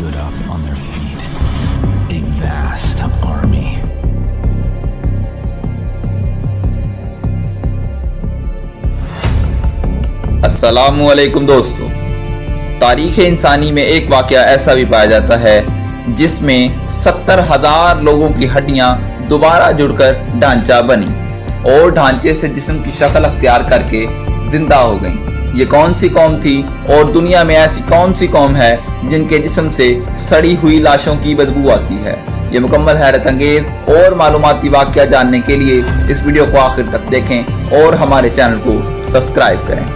stood up on their feet, a vast army. अस्सलामु अलैकुम दोस्तों, तारीख़ इंसानी में एक वाक़या ऐसा भी पाया जाता है जिसमें 70,000 लोगों की हड्डियां दोबारा जुड़कर ढांचा बनी और ढांचे से जिस्म की शक्ल अख्तियार करके जिंदा हो गई। ये कौन सी कौम थी और दुनिया में ऐसी कौन सी कौम है जिनके जिस्म से सड़ी हुई लाशों की बदबू आती है? ये मुकम्मल हैरत अंगेज और मालूमाती वाक़या जानने के लिए इस वीडियो को आखिर तक देखें और हमारे चैनल को सब्सक्राइब करें।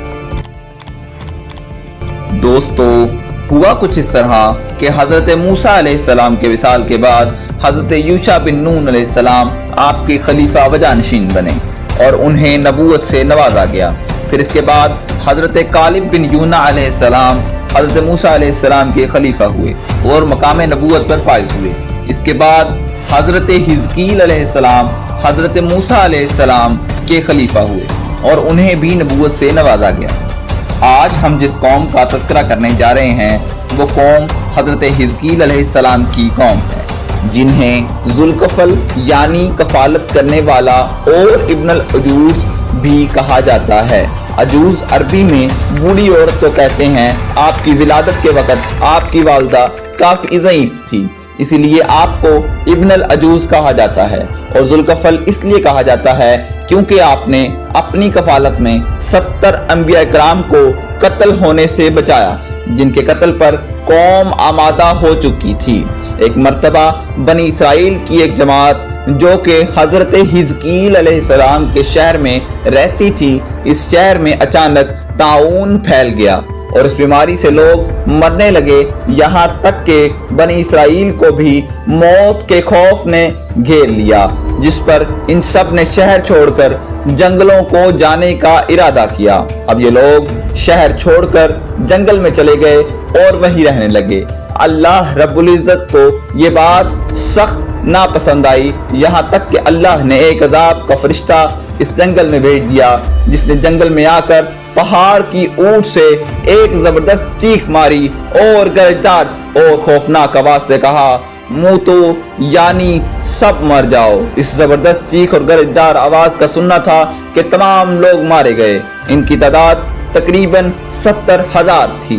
दोस्तों, हुआ कुछ इस तरह कि हज़रत मूसा अलैहिस्सलाम के विसाल के बाद हज़रत यूशा बिन नून अलैहिस्सलाम आपके खलीफा वजानशीन बने और उन्हें नबूवत से नवाजा गया। फिर इसके बाद हज़रत कालिब बिन यूना अलैहिस्सलाम हज़रत मूसा अलैहिस्सलाम के खलीफा हुए और मकाम नबूवत पर फाइज हुए। इसके बाद हज़रत हिज़कील अलैहिस्सलाम हज़रत मूसा अलैहिस्सलाम के खलीफा हुए और उन्हें भी नबूवत से नवाजा गया। आज हम जिस कौम का तज़किरा करने जा रहे हैं वो कौम हज़रत हिज़कील अलैहिस्सलाम की कौम है, जिन्हें ज़ुल्कफल यानी कफालत करने वाला और इब्नुल अजूज भी कहा जाता है। अजूज अरबी में बूढ़ी औरत को कहते हैं। आपकी विलादत के वक़्त आपकी वालदा काफ़ी ज़ईफ़ थी, इसीलिए आपको इब्नुल अजूज कहा जाता है। और ज़ुल्कफल इसलिए कहा जाता है क्योंकि आपने अपनी कफालत में 70 अंबिया इकराम को कत्ल होने से बचाया, जिनके कत्ल पर कौम आमादा हो चुकी थी। एक मर्तबा बनी इसराइल की एक जमात जो कि हज़रत हिज़कील अलैहिस्सलाम के शहर में रहती थी, इस शहर में अचानक ताउन फैल गया और इस बीमारी से लोग मरने लगे। यहाँ तक कि बनी इसराइल को भी मौत के खौफ ने घेर लिया, जिस पर इन सब ने शहर छोड़कर जंगलों को जाने का इरादा किया। अब ये लोग शहर छोड़कर जंगल में चले गए और वहीं रहने लगे। अल्लाह रब्बुल इज़्ज़त को ये बात सख्त नापसंद आई, यहाँ तक कि अल्लाह ने एक अज़ाब का फरिश्ता इस जंगल में भेज दिया, जिसने जंगल में आकर पहाड़ की ऊंट से एक जबरदस्त चीख मारी और गरजदार और खौफनाक आवाज से कहा, मूतो यानी सब मर जाओ। इस जबरदस्त चीख और गरजदार आवाज का सुनना था कि तमाम लोग मारे गए। इनकी तादाद तकरीबन 70,000 थी।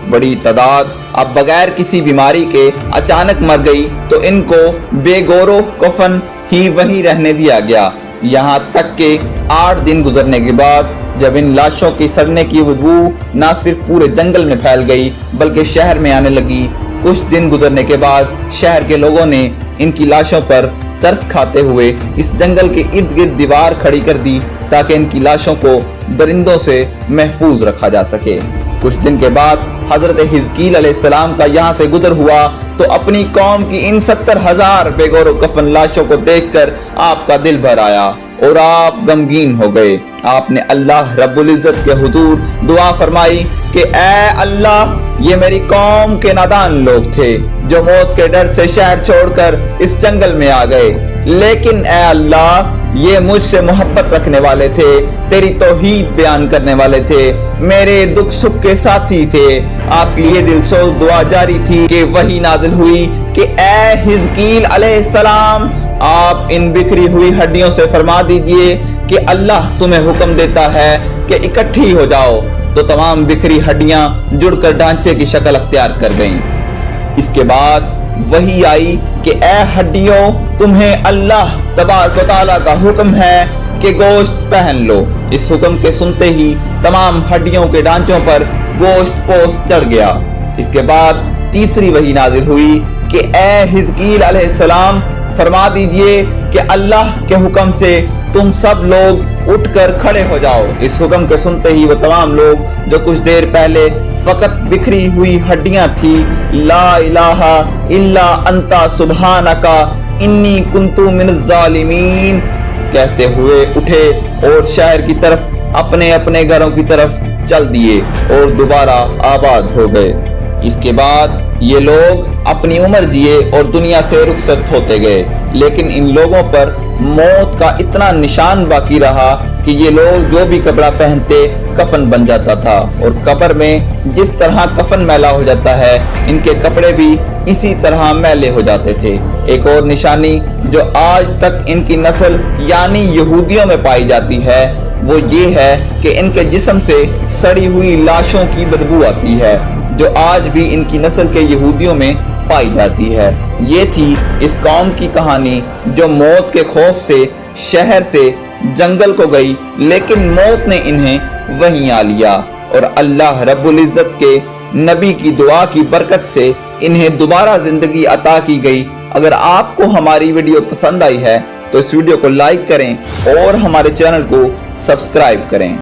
बड़ी तादाद अब बगैर किसी बीमारी के अचानक मर गई तो इनको बेगौरो कफन ही वहीं रहने दिया गया। यहाँ तक कि 8 दिन गुजरने के बाद जब इन लाशों की सड़ने की बदबू न सिर्फ पूरे जंगल में फैल गई बल्कि शहर में आने लगी, कुछ दिन गुजरने के बाद शहर के लोगों ने इनकी लाशों पर तरस खाते हुए इस जंगल के इर्द गिर्द दीवार खड़ी कर दी ताकि इनकी लाशों को दरिंदों से महफूज रखा जा सके। कुछ दिन के बाद हज़रत हिज़कील अलैहिस्सलाम का यहाँ से गुजर हुआ तो अपनी कौम की इन 70,000 बेगौर कफन लाशों को देखकर आपका दिल भर आया और आप गमगीन हो गए। आपने अल्लाह रब्बुल इज़्ज़त के हुजूर दुआ फरमाई कि ऐ अल्लाह, ये मेरी कौम के नादान लोग थे जो मौत के डर से शहर छोड़कर इस जंगल में आ गए, लेकिन ऐ अल्लाह, ये मुझसे मोहब्बत रखने वाले थे, तेरी तौहीद बयान करने वाले थे, मेरे दुख सुख के साथी थे। आपकी ये दिलसोज दुआ जारी थी कि वही नाजिल हुई कि ऐ हिज़कील अलैहिस्सलाम, आप इन बिखरी हुई हड्डियों से फरमा दीजिए कि अल्लाह तुम्हें हुक्म देता है कि इकट्ठी हो जाओ। तो तमाम बिखरी हड्डियां जुड़कर ढांचे की शक्ल अख्तियार कर गईं। इसके बाद वही आई कि ऐ हड्डियों, तुम्हें अल्लाह तबारक व तआला का हुक्म है कि गोश्त पहन लो। इस हुक्म के सुनते ही तमाम हड्डियों के ढांचों पर गोश्त पोस्त चढ़ गया। इसके बाद तीसरी वही नाजिल हुई कि ऐ हिज़कील अलैहिस्सलाम, फरमा दीजिए कि अल्लाह के हुक्म से तुम सब लोग उठकर खड़े हो जाओ। इस हुक्म के सुनते ही वो तमाम लोग जो कुछ देर पहले फकत बिखरी हुई हड्डियां थी, ला इलाहा इल्ला अंता सुब्हानका इन्नी कुन्तु मिनज़ ज़ालिमीन कहते हुए उठे और शहर की तरफ अपने अपने घरों की तरफ चल दिए और दोबारा आबाद हो गए। इसके बाद ये लोग अपनी उम्र जिए और दुनिया से रुखसत होते गए। लेकिन इन लोगों पर मौत का इतना निशान बाकी रहा कि ये लोग जो भी कपड़ा पहनते कफन बन जाता था, और कब्र में जिस तरह कफन मैला हो जाता है इनके कपड़े भी इसी तरह मैले हो जाते थे। एक और निशानी जो आज तक इनकी नस्ल यानी यहूदियों में पाई जाती है वो ये है कि इनके जिस्म से सड़ी हुई लाशों की बदबू आती है, जो आज भी इनकी नस्ल के यहूदियों में पाई जाती है। ये थी इस कौम की कहानी जो मौत के खौफ से शहर से जंगल को गई, लेकिन मौत ने इन्हें वहीं आ लिया और अल्लाह रब्बुल इज़्ज़त के नबी की दुआ की बरकत से इन्हें दोबारा जिंदगी अता की गई। अगर आपको हमारी वीडियो पसंद आई है तो इस वीडियो को लाइक करें और हमारे चैनल को सब्सक्राइब करें।